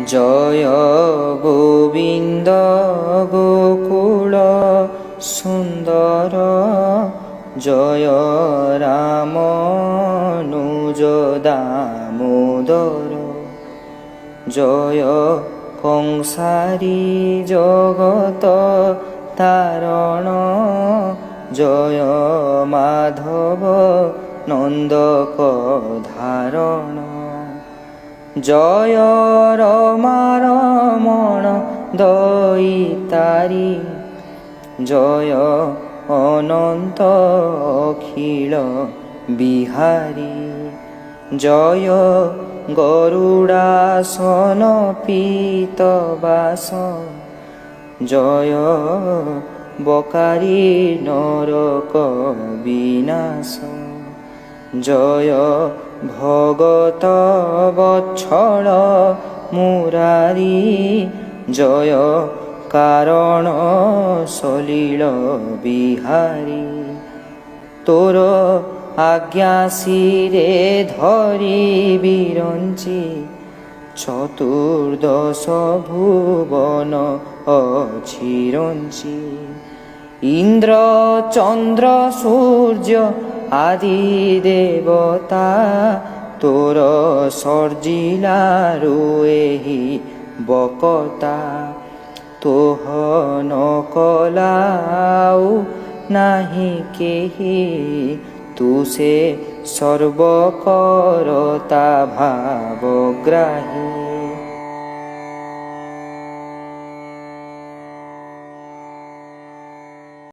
জয় গোবিন্দ গোকুল সুন্দর, জয় রামানুজ দামোদর, জয় কংসারী জগত তারণ, জয় মাধব নন্দক ধারণ, জয় রমারমণ দয়িতারি, জয় অনন্ত অখিল বিহারী, জয় গরুড়াসন পীতবাস, জয় বকারি নরক বিনাশ, জয় ভগত বৎসল মুরারি, জয় কারণ সলিল বিহারী। তোর আজ্ঞা শিরে ধরি বিরঞ্চি, চতুর্দশ ভুবন অছিরঞ্চি। ইন্দ্র চন্দ্র সূর্য আদি দেবতা, তোর সর্জিলারু এহি বকতা। তোহ ন কলাউ নাহি কেহি, তু সে সর্বকরতা ভাবগ্রাহী।